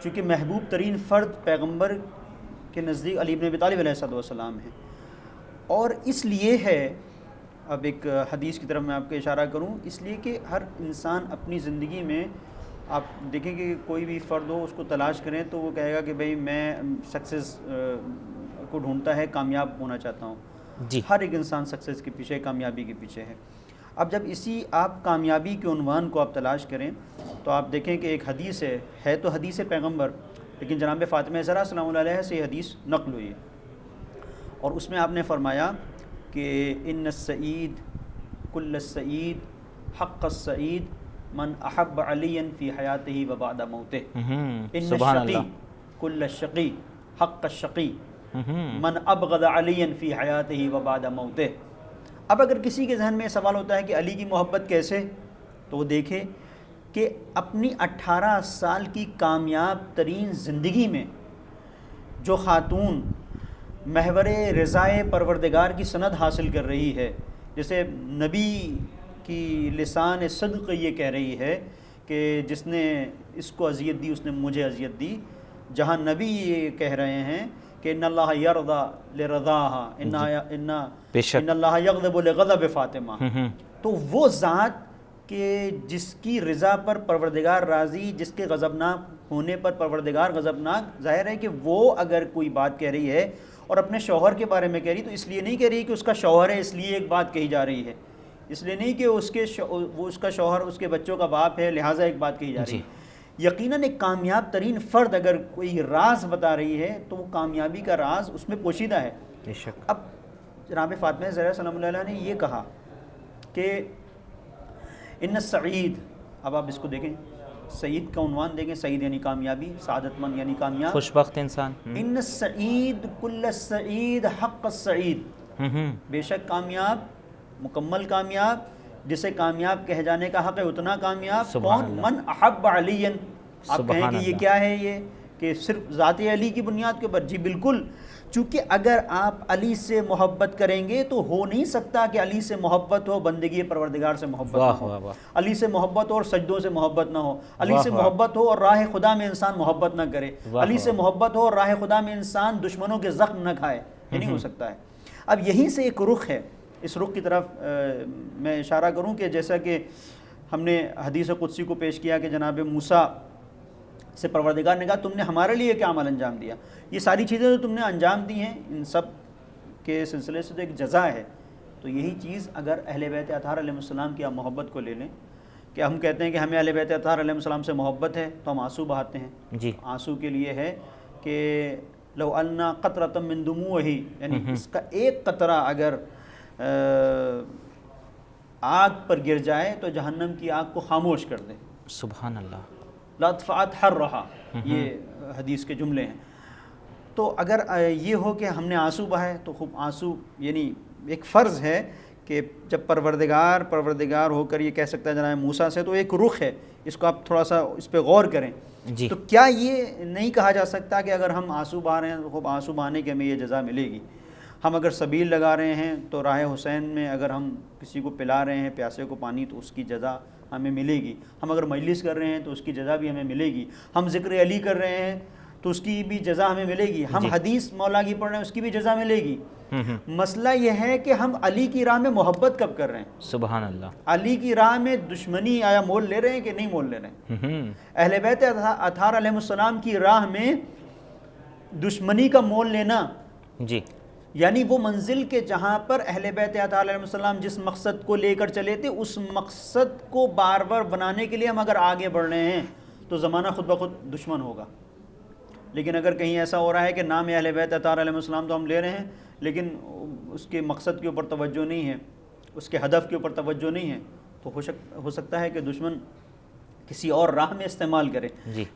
چونکہ محبوب ترین فرد پیغمبر کے نزدیک علی بن ابی طالب علیہ السلام ہے، اور اس لیے ہے، اب ایک حدیث کی طرف میں آپ کو اشارہ کروں، اس لیے کہ ہر انسان اپنی زندگی میں آپ دیکھیں کہ کوئی بھی فرد ہو، اس کو تلاش کریں تو وہ کہے گا کہ بھئی میں سکسیس کو ڈھونڈتا ہے، کامیاب ہونا چاہتا ہوں جی، ہر ایک انسان سکسیس کے پیچھے، کامیابی کے پیچھے ہے۔ اب جب اسی آپ کامیابی کے عنوان کو آپ تلاش کریں تو آپ دیکھیں کہ ایک حدیث ہے تو حدیث پیغمبر، لیکن جناب فاطمہ زہرا سلام اللہ علیہ سے یہ حدیث نقل ہوئی ہے، اور اس میں آپ نے فرمایا کہ ان السعید کل السعید حق السعید من احب علی فی حیاتہ و بعد موتہ، ان الشقی کل الشقی حق الشقی من ابغض علی فی حیاتہ و بعد موتہ۔ اب اگر کسی کے ذہن میں سوال ہوتا ہے کہ علی کی محبت کیسے، تو وہ دیکھے کہ اپنی 18 سال کی کامیاب ترین زندگی میں جو خاتون محور رضائے پروردگار کی سند حاصل کر رہی ہے، جیسے نبی کی لسان صدق یہ کہہ رہی ہے کہ جس نے اس کو اذیت دی اس نے مجھے اذیت دی، جہاں نبی یہ کہہ رہے ہیں کہ ان اللہ یرضی لرضاہا ان اللہ یغضب لغضب فاطمہ، تو وہ ذات کہ جس کی رضا پر پروردگار راضی، جس کے غضبناک ہونے پر پروردگار غضبناک، ظاہر ہے کہ وہ اگر کوئی بات کہہ رہی ہے اور اپنے شوہر کے بارے میں کہہ رہی، تو اس لیے نہیں کہہ رہی کہ اس کا شوہر ہے اس لیے ایک بات کہی جا رہی ہے، اس لیے نہیں کہ وہ اس کا شوہر اس کے بچوں کا باپ ہے لہٰذا ایک بات کہی جا رہی ہے۔ یقیناً ایک کامیاب ترین فرد اگر کوئی راز بتا رہی ہے تو وہ کامیابی کا راز اس میں پوشیدہ ہے۔ بے شک۔ اب جناب فاطمہ زہرا سلام اللہ علیہ نے یہ کہا کہ ان السعید، اب آپ اس کو دیکھیں، سعید کا عنوان دیکھیں، سعید یعنی کامیابی، سعادت مند یعنی کامیاب، خوش بخت انسان۔ ان السعید کل السعید حق السعید، بے شک کامیاب، مکمل کامیاب، جسے کامیاب کہہ جانے کا حق ہے اتنا کامیاب، کون؟ من احب علی۔ آپ کہیں کہ یہ کیا ہے، یہ کہ صرف ذات علی کی بنیاد کے اوپر؟ جی بالکل، چونکہ اگر آپ علی سے محبت کریں گے تو ہو نہیں سکتا کہ علی سے محبت ہو بندگی پروردگار سے محبت نہ ہو، علی سے محبت ہو اور سجدوں سے محبت نہ ہو، علی سے محبت ہو اور راہ خدا میں انسان محبت نہ کرے، علی سے محبت ہو اور راہ خدا میں انسان دشمنوں کے زخم نہ کھائے، یہ نہیں ہو سکتا ہے۔ اب یہیں سے ایک رخ ہے، اس رخ کی طرف میں اشارہ کروں کہ جیسا کہ ہم نے حدیث قدسی کو پیش کیا کہ جناب موسیٰ سے پروردگار نے کہا تم نے ہمارے لیے کیا عمل انجام دیا، یہ ساری چیزیں جو تم نے انجام دی ہیں ان سب کے سلسلے سے تو ایک جزا ہے۔ تو یہی چیز اگر اہل بیت اطہار علیہ السلام کی آپ محبت کو لے لیں کہ ہم کہتے ہیں کہ ہمیں اہل بیت اطہار علیہ السلام سے محبت ہے تو ہم آنسو بہاتے ہیں، جی آنسو کے لیے ہے کہ لو ان قطرۃ من دموعہ، یعنی اس کا ایک قطرہ اگر آگ پر گر جائے تو جہنم کی آگ کو خاموش کر دے، سبحان اللہ، لاطفعت حرہا، یہ حدیث کے جملے ہیں۔ تو اگر یہ ہو کہ ہم نے آنسو بہائے تو خوب آنسو، یعنی ایک فرض ہے کہ جب پروردگار ہو کر یہ کہہ سکتا ہے جناب موسیٰ سے، تو ایک رخ ہے، اس کو آپ تھوڑا سا اس پہ غور کریں۔ جی تو کیا یہ نہیں کہا جا سکتا کہ اگر ہم آنسو بہا رہے ہیں تو خوب آنسو بہانے کے ہمیں یہ جزا ملے گی؟ ہم اگر سبیل لگا رہے ہیں تو راہ حسین میں اگر ہم کسی کو پلا رہے ہیں پیاسے کو پانی تو اس کی جزا ہمیں ملے گی، ہم اگر مجلس کر رہے ہیں تو اس کی جزا بھی ہمیں ملے گی، ہم ذکر علی کر رہے ہیں تو اس کی بھی جزا ہمیں ملے گی، ہم حدیث مولا کی پڑھ رہے ہیں اس کی بھی جزا ملے گی۔ مسئلہ یہ ہے کہ ہم علی کی راہ میں محبت کب کر رہے ہیں؟ سبحان اللہ، علی کی راہ میں دشمنی آیا مول لے رہے ہیں کہ نہیں مول لے رہے ہیں؟ اہل بیت اطہار علیہ السلام کی راہ میں دشمنی کا مول لینا، جی یعنی وہ منزل کے جہاں پر اہل بیت اطہار علیہ السلام جس مقصد کو لے کر چلے تھے اس مقصد کو بار بار بنانے کے لیے ہم اگر آگے بڑھ رہے ہیں تو زمانہ خود بخود دشمن ہوگا۔ لیکن اگر کہیں ایسا ہو رہا ہے کہ نام اہل بیت اطہار علیہ السلام تو ہم لے رہے ہیں لیکن اس کے مقصد کے اوپر توجہ نہیں ہے، اس کے ہدف کے اوپر توجہ نہیں ہے، تو ہو سکتا ہے کہ دشمن کسی اور راہ میں استعمال کرے۔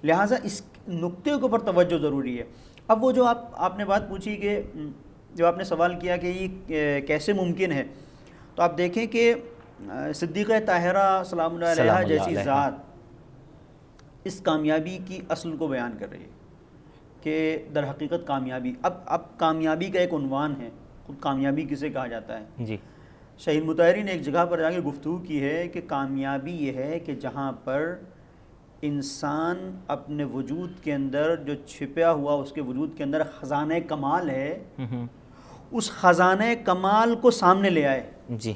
لہٰذا اس نقطے کے اوپر توجہ ضروری ہے۔ اب وہ جو آپ نے بات پوچھی کہ جو آپ نے سوال کیا کہ یہ کیسے ممکن ہے، تو آپ دیکھیں کہ صدیقہ طاہرہ سلام اللہ علیہہ جیسی ذات اس کامیابی کی اصل کو بیان کر رہی ہے کہ در حقیقت کامیابی اب کامیابی کا ایک عنوان ہے، خود کامیابی کسے کہا جاتا ہے؟ جی شہید مطہری نے ایک جگہ پر جا کے گفتگو کی ہے کہ کامیابی یہ ہے کہ جہاں پر انسان اپنے وجود کے اندر جو چھپیا ہوا اس کے وجود کے اندر خزانہ کمال ہے اس خزانہ کمال کو سامنے لے آئے۔ جی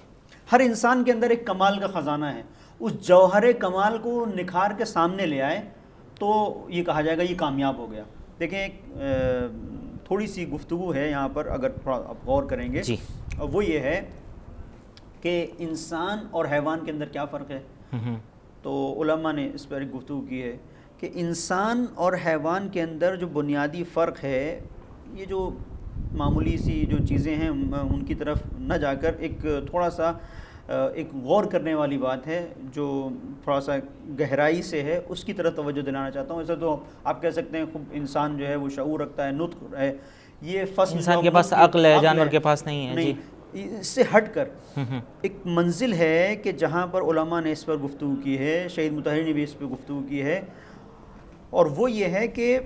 ہر انسان کے اندر ایک کمال کا خزانہ ہے، اس جوہر کمال کو نکھار کے سامنے لے آئے تو یہ کہا جائے گا یہ کامیاب ہو گیا۔ دیکھیں تھوڑی سی گفتگو ہے یہاں پر اگر تھوڑا آپ غور کریں گے، جی وہ یہ ہے کہ انسان اور حیوان کے اندر کیا فرق ہے۔ تو علماء نے اس پر ایک گفتگو کی ہے کہ انسان اور حیوان کے اندر جو بنیادی فرق ہے، یہ جو معمولی سی جو چیزیں ہیں ان کی طرف نہ جا کر ایک تھوڑا سا ایک غور کرنے والی بات ہے جو تھوڑا سا گہرائی سے ہے، اس کی طرف توجہ دلانا چاہتا ہوں۔ ایسا تو آپ کہہ سکتے ہیں خوب انسان جو ہے وہ شعور رکھتا ہے، نطق ہے، یہ فصل انسان کے پاس عقل ہے، جانور کے پاس نہیں ہے۔ جی اس سے ہٹ کر ایک منزل ہے کہ جہاں پر علماء نے اس پر گفتگو کی ہے، شہید مطہری نے بھی اس پہ گفتگو کی ہے، اور وہ یہ ہے کہ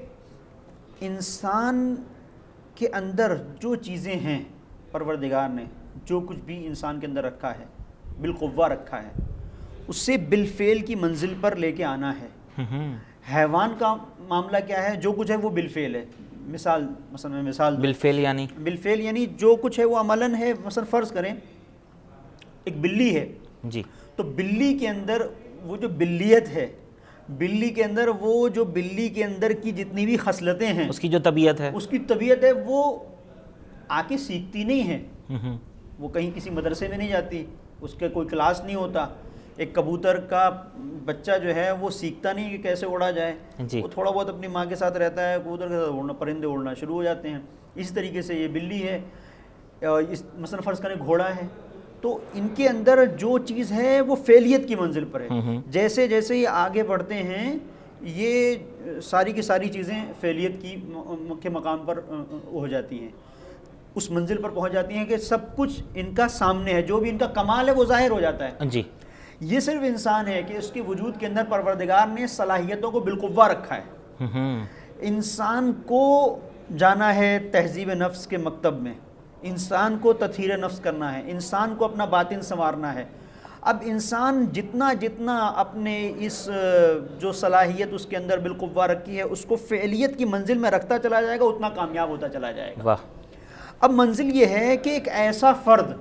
انسان کے اندر جو چیزیں ہیں پروردگار نے جو کچھ بھی انسان کے اندر رکھا ہے بالقوہ رکھا ہے اسے بالفعل کی منزل پر لے کے آنا ہے۔ حیوان کا معاملہ کیا ہے؟ جو کچھ ہے وہ بالفعل ہے۔ مثال بالفعل یعنی جو کچھ ہے وہ عملاً ہے۔ مثلا فرض کریں ایک بلی ہے، جی تو بلی کے اندر وہ جو بلیت ہے، بلی کے اندر وہ جو بلی کے اندر کی جتنی بھی خصلتیں ہیں، اس کی جو طبیعت ہے، اس کی طبیعت ہے، وہ آ کے سیکھتی نہیں ہے، وہ کہیں کسی مدرسے میں نہیں جاتی، اس کا کوئی کلاس نہیں ہوتا۔ ایک کبوتر کا بچہ جو ہے وہ سیکھتا نہیں کہ کیسے اڑا جائے، وہ تھوڑا بہت اپنی ماں کے ساتھ رہتا ہے، کبوتر کے ساتھ اڑنا، پرندے اڑنا شروع ہو جاتے ہیں۔ اس طریقے سے یہ بلی ہے، مثلا فرض کریں گھوڑا ہے، تو ان کے اندر جو چیز ہے وہ فعلیت کی منزل پر ہے۔ جیسے جیسے یہ آگے بڑھتے ہیں یہ ساری کی ساری چیزیں فعلیت کے مقام پر ہو جاتی ہیں، اس منزل پر پہنچ جاتی ہیں کہ سب کچھ ان کا سامنے ہے، جو بھی ان کا کمال ہے وہ ظاہر ہو جاتا ہے۔ جی یہ صرف انسان ہے کہ اس کے وجود کے اندر پروردگار نے صلاحیتوں کو بالقوہ رکھا ہے۔ انسان کو جانا ہے تہذیب نفس کے مکتب میں، انسان کو تطہیر نفس کرنا ہے، انسان کو اپنا باطن سنوارنا ہے۔ اب انسان جتنا جتنا اپنے اس جو صلاحیت اس کے اندر بالقوہ رکھی ہے اس کو فعلیت کی منزل میں رکھتا چلا جائے گا، اتنا کامیاب ہوتا چلا جائے گا۔ واہ، اب منزل یہ ہے کہ ایک ایسا فرد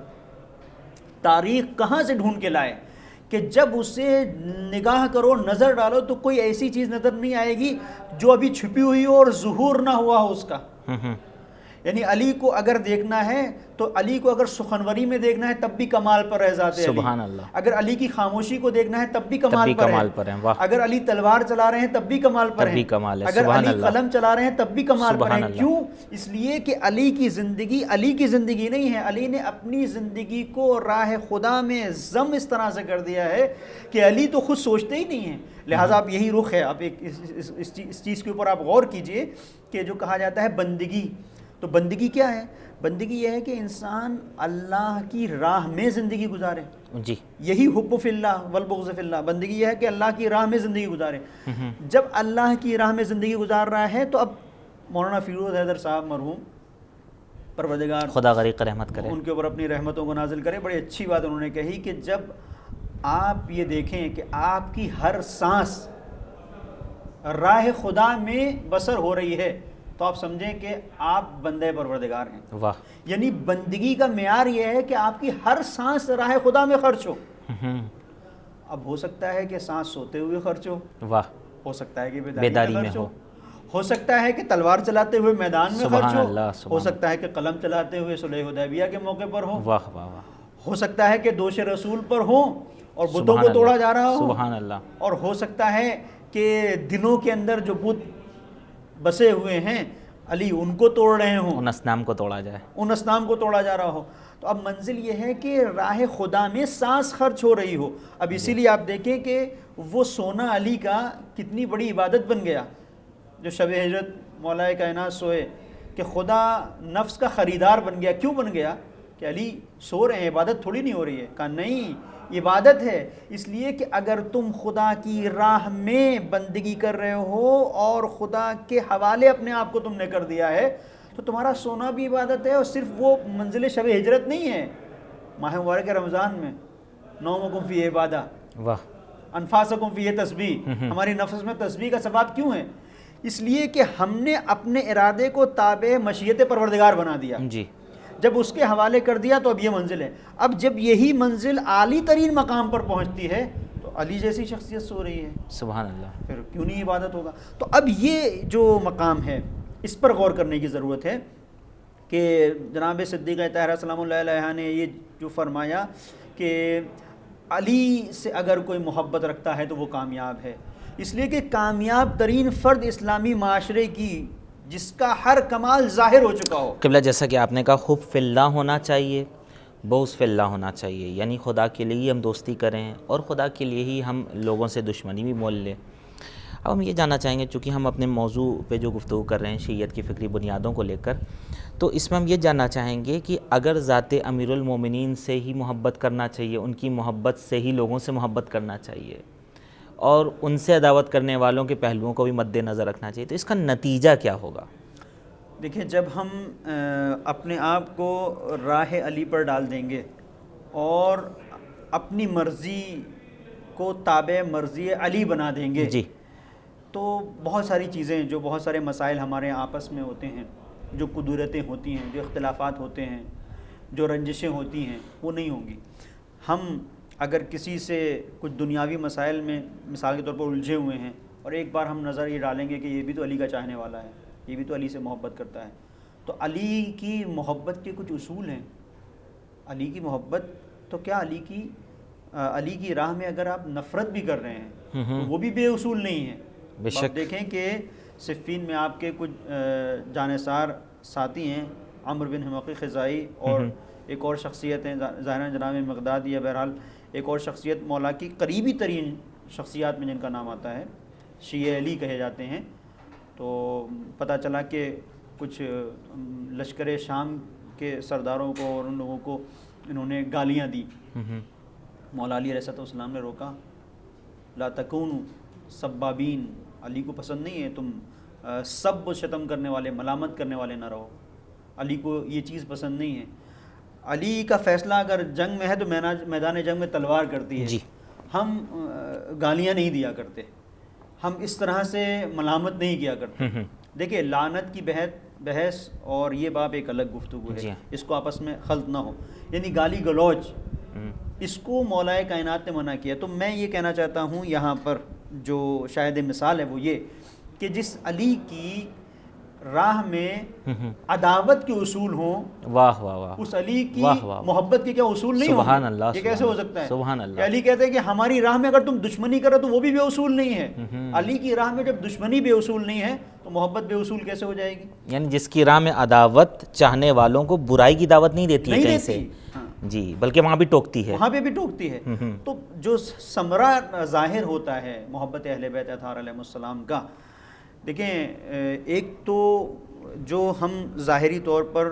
تاریخ کہاں سے ڈھونڈ کے لائے کہ جب اسے نگاہ کرو، نظر ڈالو تو کوئی ایسی چیز نظر نہیں آئے گی جو ابھی چھپی ہوئی ہو اور ظہور نہ ہوا ہو اس کا. یعنی علی کو اگر دیکھنا ہے تو علی کو اگر سخنوری میں دیکھنا ہے تب بھی کمال پر ہے ذات علی. سبحان اللہ. اگر علی کی خاموشی کو دیکھنا ہے تب بھی کمال پر ہے. واہ. اگر علی تلوار چلا رہے ہیں تب بھی کمال پر ہیں. اگر علی قلم چلا رہے ہیں تب بھی کمال پر ہیں. کیوں؟ اس لیے کہ علی کی زندگی نہیں ہے. علی نے اپنی زندگی کو راہ خدا میں ضم اس طرح سے کر دیا ہے کہ علی تو خود سوچتے ہی نہیں ہیں. لہٰذا آپ یہی رخ ہے. آپ ایک اس چیز کے اوپر آپ غور کیجئے کہ جو کہا جاتا ہے بندگی، تو بندگی کیا ہے؟ بندگی یہ ہے کہ انسان اللہ کی راہ میں زندگی گزارے. جی. یہی حب فی اللہ والبغض فی اللہ. بندگی یہ ہے کہ اللہ کی راہ میں زندگی گزارے. جب اللہ کی راہ میں زندگی گزار رہا ہے تو اب مولانا فیروز حیدر صاحب مرحوم، پروردگار خدا غریق رحمت کرے، ان کے اوپر اپنی رحمتوں کو نازل کرے، بڑی اچھی بات انہوں نے کہی کہ جب آپ یہ دیکھیں کہ آپ کی ہر سانس راہ خدا میں بسر ہو رہی ہے تو آپ سمجھیں کہ آپ بندے پروردگار ہیں. واہ. یعنی بندگی کا معیار یہ ہے کہ آپ کی ہر سانس راہ خدا میں خرچ ہو. اب ہو سکتا ہے کہ سانس سوتے ہوئے خرچ ہو. واہ. ہو سکتا ہے کہ بیداری میں ہو سکتا ہے کہ تلوار چلاتے ہوئے میدان میں خرچ ہو. ہو سکتا ہے کہ قلم چلاتے ہوئے صلح حدیبیہ کے موقع پر ہو. واہ واہ واہ. ہو سکتا ہے کہ دوش رسول پر ہو اور بتوں کو توڑا جا رہا ہو. سبحان اللہ. اور ہو سکتا ہے کہ دلوں کے اندر جو بت بسے ہوئے ہیں علی ان کو توڑ رہے ہوں، ان اسنام کو توڑا جائے، ان اسنام کو توڑا جا رہا ہو. تو اب منزل یہ ہے کہ راہ خدا میں سانس خرچ ہو رہی ہو. اب اسی لیے آپ دیکھیں کہ وہ سونا علی کا کتنی بڑی عبادت بن گیا. جو شب ہجرت مولا کائنات سوئے کہ خدا نفس کا خریدار بن گیا. کیوں بن گیا؟ کہ علی سو رہے ہیں، عبادت تھوڑی نہیں ہو رہی ہے. کہا نہیں، عبادت ہے. اس لیے کہ اگر تم خدا کی راہ میں بندگی کر رہے ہو اور خدا کے حوالے اپنے آپ کو تم نے کر دیا ہے تو تمہارا سونا بھی عبادت ہے. اور صرف وہ منزل شب ہجرت نہیں ہے، ماہ مبارک رمضان میں نومکم فی عبادہ، واہ، انفاسکم فی تسبیح. ہماری نفس میں تسبیح کا ثواب کیوں ہے؟ اس لیے کہ ہم نے اپنے ارادے کو تابع مشیت پروردگار بنا دیا. جی. جب اس کے حوالے کر دیا تو اب یہ منزل ہے. اب جب یہی منزل عالی ترین مقام پر پہنچتی ہے تو علی جیسی شخصیت سو رہی ہے. سبحان اللہ. پھر کیوں نہیں عبادت ہوگا؟ تو اب یہ جو مقام ہے اس پر غور کرنے کی ضرورت ہے کہ جناب صدیقہ طاہرہ سلام اللہ علیہ نے یہ جو فرمایا کہ علی سے اگر کوئی محبت رکھتا ہے تو وہ کامیاب ہے. اس لیے کہ کامیاب ترین فرد اسلامی معاشرے کی جس کا ہر کمال ظاہر ہو چکا ہو. قبلہ جیسا کہ آپ نے کہا حب فی اللہ ہونا چاہیے، بغض فی اللہ ہونا چاہیے. یعنی خدا کے لیے ہی ہم دوستی کریں اور خدا کے لیے ہی ہم لوگوں سے دشمنی بھی مول لیں. اب ہم یہ جاننا چاہیں گے، چونکہ ہم اپنے موضوع پہ جو گفتگو کر رہے ہیں شیعیت کی فکری بنیادوں کو لے کر، تو اس میں ہم یہ جاننا چاہیں گے کہ اگر ذات امیر المومنین سے ہی محبت کرنا چاہیے، ان کی محبت سے ہی لوگوں سے محبت کرنا چاہیے اور ان سے عداوت کرنے والوں کے پہلوؤں کو بھی مد نظر رکھنا چاہیے، تو اس کا نتیجہ کیا ہوگا؟ دیکھیں، جب ہم اپنے آپ کو راہ علی پر ڈال دیں گے اور اپنی مرضی کو تابع مرضی علی بنا دیں گے، جی، تو بہت ساری چیزیں، جو بہت سارے مسائل ہمارے آپس میں ہوتے ہیں، جو قدورتیں ہوتی ہیں، جو اختلافات ہوتے ہیں، جو رنجشیں ہوتی ہیں، وہ نہیں ہوں گی. ہم اگر کسی سے کچھ دنیاوی مسائل میں مثال کے طور پر الجھے ہوئے ہیں اور ایک بار ہم نظر یہ ڈالیں گے کہ یہ بھی تو علی کا چاہنے والا ہے، یہ بھی تو علی سے محبت کرتا ہے، تو علی کی محبت کے کچھ اصول ہیں. علی کی محبت تو کیا، علی کی راہ میں اگر آپ نفرت بھی کر رہے ہیں تو وہ بھی بے اصول نہیں ہے. آپ دیکھیں کہ صفین میں آپ کے کچھ جانثار ساتھی ہیں، عمرو بن حمقی خزائی اور ایک اور شخصیت ہیں ظاہراً جناب مقداد، یا بہرحال ایک اور شخصیت مولا کی قریبی ترین شخصیات میں جن کا نام آتا ہے، شیعہ علی کہے جاتے ہیں. تو پتہ چلا کہ کچھ لشکر شام کے سرداروں کو اور ان لوگوں کو انہوں نے گالیاں دی. مولا علی علیہ السلام نے روکا، لا تکونوا سبابین، علی کو پسند نہیں ہے تم سب و شتم کرنے والے، ملامت کرنے والے نہ رہو. علی کو یہ چیز پسند نہیں ہے. علی کا فیصلہ اگر جنگ میں ہے تو میدان جنگ میں تلوار کرتی ہے. جی. ہم گالیاں نہیں دیا کرتے، ہم اس طرح سے ملامت نہیں کیا کرتے. دیکھیں، لعنت کی بحث اور یہ باب ایک الگ گفتگو ہے، اس کو آپس میں خلط نہ ہو. یعنی گالی گلوچ اس کو مولا کائنات نے منع کیا. تو میں یہ کہنا چاہتا ہوں یہاں پر جو شاہد مثال ہے وہ یہ کہ جس علی کی راہ میں عداوت کے اصول ہوں، واہ واہ واہ، اس علی کی واہ واہ، محبت کے کیا اصول نہیں سبحان ہوں گے؟ اللہ، یہ کیسے ہو سکتا ہے؟ سبحان اللہ. کہ علی کہتے ہیں کہ ہماری راہ میں اگر تم دشمنی کرو تو وہ بھی بے اصول نہیں ہے. علی کی راہ میں جب دشمنی بے اصول نہیں ہے تو محبت بے اصول کیسے ہو جائے گی؟ یعنی جس کی راہ میں عداوت چاہنے والوں کو برائی کی دعوت نہیں دیتی ہے کہیں سے، جی، بلکہ وہاں بھی ٹوکتی ہے، وہاں پہ بھی ٹوکتی ہے. تو جو ثمرہ ظاہر ہوتا ہے محبت اہل بیت اطہار علیہ السلام کا، دیکھیں ایک تو جو ہم ظاہری طور پر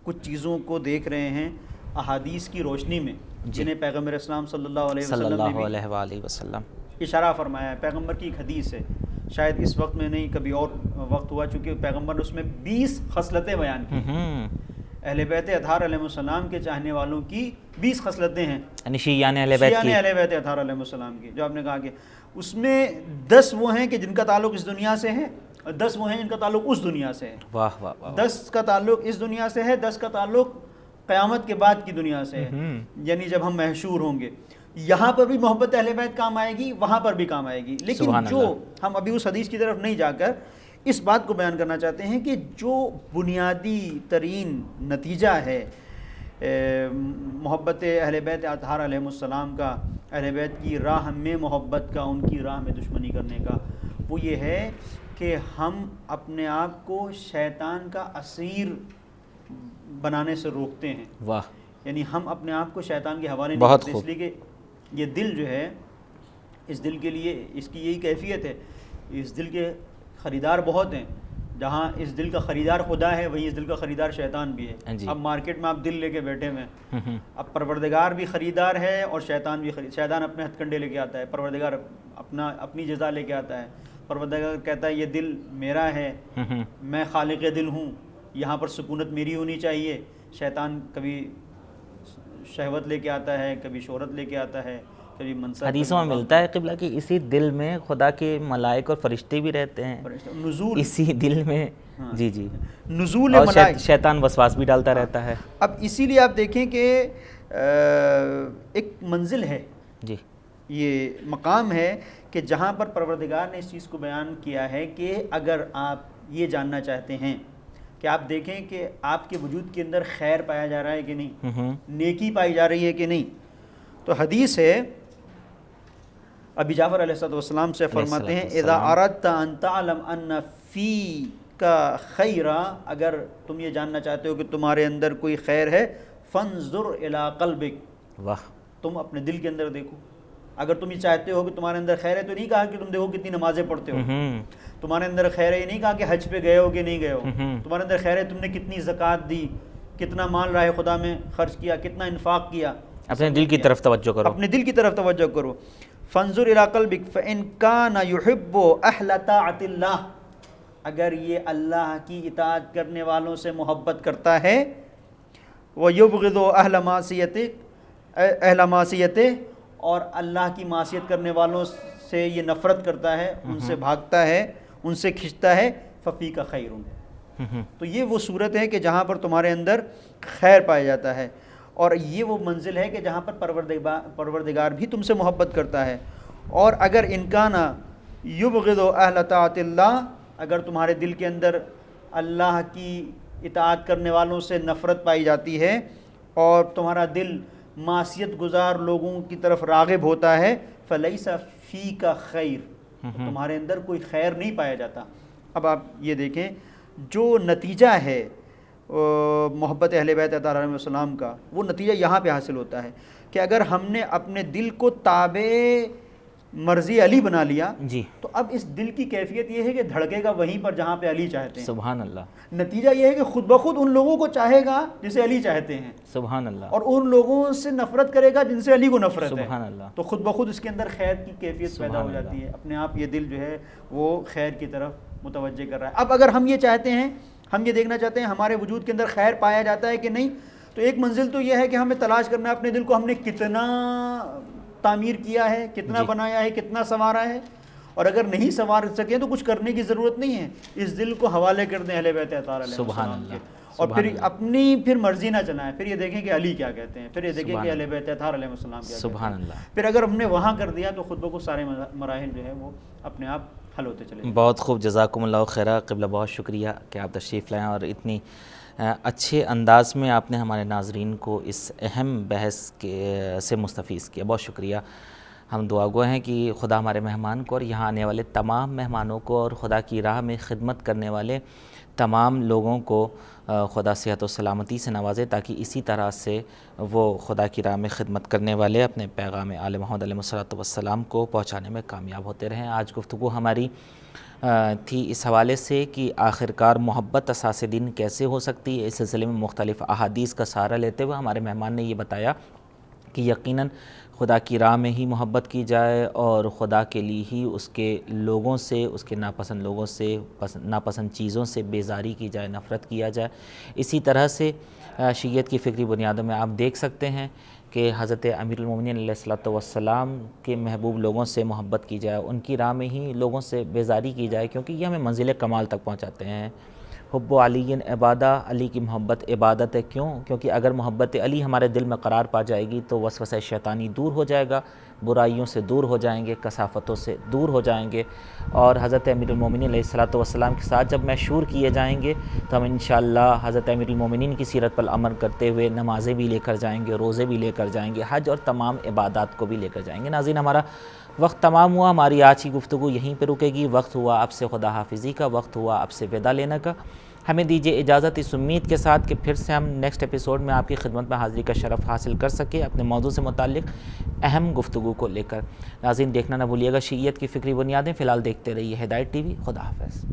کچھ چیزوں کو دیکھ رہے ہیں احادیث کی روشنی میں، جنہیں پیغمبر اسلام صلی اللہ علیہ صلی وسلم نے اللہ بھی علیہ وآلہ وسلم اشارہ فرمایا ہے. پیغمبر کی ایک حدیث ہے، شاید اس وقت میں نہیں، کبھی اور وقت ہوا، چونکہ پیغمبر نے اس میں 20 خصلتیں بیان کی. اہل بیت اطہار علیہ السلام کے چاہنے والوں کی 20 خصلتیں ہیں، یعنی شیعان اہل بیت کی، اہل بیت اطہار علیہ السلام کی، جو آپ نے کہا کہ اس میں 10 وہ ہیں کہ جن کا تعلق اس دنیا سے ہے، اور 10 وہ ہیں جن کا تعلق اس دنیا سے ہے. واہ واہ واہ، 10 کا تعلق اس دنیا سے ہے، 10 کا تعلق قیامت کے بعد کی دنیا سے ہے، یعنی جب ہم محشور ہوں گے. یہاں پر بھی محبت اہل بیت کام آئے گی، وہاں پر بھی کام آئے گی. لیکن جو ہم ابھی اس حدیث کی طرف نہیں جا کر اس بات کو بیان کرنا چاہتے ہیں کہ جو بنیادی ترین نتیجہ ہے محبت اہل بیت اطہار علیہ السلام کا، اہل بیت کی راہ میں محبت کا، ان کی راہ میں دشمنی کرنے کا، وہ یہ ہے کہ ہم اپنے آپ کو شیطان کا اسیر بنانے سے روکتے ہیں. واہ، یعنی ہم اپنے آپ کو شیطان کے حوالے نہیں بہت کرتے، اس لیے کہ یہ دل جو ہے، اس دل کے لیے اس کی یہی کیفیت ہے. اس دل کے خریدار بہت ہیں، جہاں اس دل کا خریدار خدا ہے وہیں اس دل کا خریدار شیطان بھی ہے. اب مارکیٹ میں آپ دل لے کے بیٹھے ہوئے ہیں، اب پروردگار بھی خریدار ہے اور شیطان بھی شیطان اپنے ہتھ کنڈے لے کے آتا ہے، پروردگار اپنی جزا لے کے آتا ہے. پروردگار کہتا ہے یہ دل میرا ہے، میں خالق دل ہوں، یہاں پر سکونت میری ہونی چاہیے. شیطان کبھی شہوت لے کے آتا ہے، کبھی شہرت لے کے آتا ہے، کبھی منصب. حدیثوں میں ملتا ہے قبلہ کہ اسی دل میں خدا کے ملائک اور فرشتے بھی رہتے ہیں، نزول اسی دل میں. جی جی، نزول اور ملائک، شیطان وسواس بھی ڈالتا رہتا ہے. اب اسی لیے آپ دیکھیں کہ ایک منزل ہے، جی، یہ مقام ہے کہ جہاں پر پروردگار نے اس چیز کو بیان کیا ہے کہ اگر آپ یہ جاننا چاہتے ہیں کہ آپ دیکھیں کہ آپ کے وجود کے اندر خیر پایا جا رہا ہے کہ نہیں، نیکی پائی جا رہی ہے کہ نہیں. تو حدیث ہے، ابی جعفر علیہ السلام سے فرماتے ہیں اذا اردت ان تعلم ان فیک خیرا، اگر تم یہ جاننا چاہتے ہو کہ تمہارے اندر کوئی خیر ہے، فانظر الی قلبک، واہ، تم اپنے دل کے اندر دیکھو. اگر تم یہ چاہتے ہو کہ تمہارے اندر خیر ہے تو نہیں کہا کہ تم دیکھو کتنی نمازیں پڑھتے ہو، تمہارے اندر خیر ہے یہ نہیں کہا کہ حج پہ گئے ہو کہ نہیں گئے ہو، تمہارے اندر خیر ہے تم نے کتنی زکوٰۃ دی، کتنا مال راہ خدا میں خرچ کیا، کتنا انفاق کیا. اپنے دل کی طرف توجہ کرو، اپنے دل کی طرف توجہ کرو. فانظر الی قلبک فان کان یحب اہل طاعت اللہ، اگر یہ اللہ کی اطاعت کرنے والوں سے محبت کرتا ہے، ویبغض اہل معصیتہ، اور اللہ کی معصیت کرنے والوں سے یہ نفرت کرتا ہے، ان سے بھاگتا ہے، ان سے کھنچتا ہے، ففیک خیر. تو یہ وہ صورت ہے کہ جہاں پر تمہارے اندر خیر پایا جاتا ہے، اور یہ وہ منزل ہے کہ جہاں پر پروردگار بھی تم سے محبت کرتا ہے. اور اگر انکان یبغض اہل طاعت اللہ، اگر تمہارے دل کے اندر اللہ کی اطاعت کرنے والوں سے نفرت پائی جاتی ہے اور تمہارا دل معصیت گزار لوگوں کی طرف راغب ہوتا ہے، فلیس فیک خیر، تمہارے اندر کوئی خیر نہیں پایا جاتا. اب آپ یہ دیکھیں جو نتیجہ ہے محبت اہل بیت اطہار علیہ السلام کا، وہ نتیجہ یہاں پہ حاصل ہوتا ہے کہ اگر ہم نے اپنے دل کو تابع مرضی علی بنا لیا، جی، تو اب اس دل کی کیفیت یہ ہے کہ دھڑکے گا وہیں پر جہاں پہ علی چاہتے ہیں. سبحان اللہ. نتیجہ یہ ہے کہ خود بخود ان لوگوں کو چاہے گا جسے علی چاہتے ہیں، سبحان اللہ، اور ان لوگوں سے نفرت کرے گا جن سے علی کو نفرت ہے. سبحان اللہ. تو خود بخود اس کے اندر خیر کی کیفیت پیدا ہو جاتی ہے، اپنے آپ یہ دل جو ہے وہ خیر کی طرف متوجہ کر رہا ہے. اب اگر ہم یہ چاہتے ہیں، ہم یہ دیکھنا چاہتے ہیں ہمارے وجود کے اندر خیر پایا جاتا ہے کہ نہیں، تو ایک منزل تو یہ ہے کہ ہمیں تلاش کرنا ہے اپنے دل کو ہم نے کتنا تعمیر کیا ہے، کتنا بنایا ہے، کتنا سنوارا ہے. اور اگر نہیں سنوار سکیں تو کچھ کرنے کی ضرورت نہیں ہے، اس دل کو حوالے کر دیں اہل بیت اطہار علیہ السلام کے، اور پھر اپنی پھر مرضی نہ چلائیں، پھر یہ دیکھیں کہ علی کیا کہتے ہیں، پھر یہ دیکھیں کہ اہل بیت اطہار علیہ السلام کیا کہتے سبحان ہیں. اللہ. پھر اگر ہم نے وہاں کر دیا تو خود بخود سارے مراحل جو ہے وہ اپنے آپ حل ہوتے چلے جائیں. بہت خوب، جزاکم اللہ خیرہ. قبلہ بہت شکریہ کہ آپ تشریف لائیں اور اتنی اچھے انداز میں آپ نے ہمارے ناظرین کو اس اہم بحث سے مستفیض کیا. بہت شکریہ. ہم دعا گو ہیں کہ خدا ہمارے مہمان کو اور یہاں آنے والے تمام مہمانوں کو اور خدا کی راہ میں خدمت کرنے والے تمام لوگوں کو خدا صحت و سلامتی سے نوازے، تاکہ اسی طرح سے وہ خدا کی راہ میں خدمت کرنے والے اپنے پیغام آل محمد علیہ الصلوۃ والسلام کو پہنچانے میں کامیاب ہوتے رہیں. آج گفتگو ہماری تھی اس حوالے سے کہ آخرکار محبت اساس دین کیسے ہو سکتی ہے. اس سلسلے میں مختلف احادیث کا سہارا لیتے ہوئے ہمارے مہمان نے یہ بتایا کہ یقیناً خدا کی راہ میں ہی محبت کی جائے اور خدا کے لیے ہی اس کے لوگوں سے، اس کے ناپسند لوگوں سے، ناپسند چیزوں سے بیزاری کی جائے، نفرت کیا جائے. اسی طرح سے شیعیت کی فکری بنیادوں میں آپ دیکھ سکتے ہیں کہ حضرت امیر المومنین علیہ الصلوۃ والسلام کے محبوب لوگوں سے محبت کی جائے، ان کی راہ میں ہی لوگوں سے بیزاری کی جائے، کیونکہ یہ ہمیں منزل کمال تک پہنچاتے ہیں. حب علی عبادہ، علی کی محبت عبادت ہے. کیوں؟ کیونکہ اگر محبت علی ہمارے دل میں قرار پا جائے گی تو وسوسہ شیطانی دور ہو جائے گا، برائیوں سے دور ہو جائیں گے، کثافتوں سے دور ہو جائیں گے، اور حضرت امیر المومنین علیہ الصلوۃ والسلام کے ساتھ جب مشہور کیے جائیں گے تو ہم انشاءاللہ حضرت امیر المومنین کی سیرت پر عمل کرتے ہوئے نمازیں بھی لے کر جائیں گے، روزے بھی لے کر جائیں گے، حج اور تمام عبادات کو بھی لے کر جائیں گے. ناظرین، ہمارا وقت تمام ہوا. ہماری آج کی گفتگو یہیں پہ رکے گی. وقت ہوا آپ سے خدا حافظی کا، وقت ہوا آپ سے وداع لینے کا. ہمیں دیجیے اجازت اس امید کے ساتھ کہ پھر سے ہم نیکسٹ ایپیسوڈ میں آپ کی خدمت میں حاضری کا شرف حاصل کر سکے اپنے موضوع سے متعلق اہم گفتگو کو لے کر. ناظرین، دیکھنا نہ بھولیے گا شیعیت کی فکری بنیادیں. فی الحال دیکھتے رہیے ہدایت ٹی وی. خدا حافظ.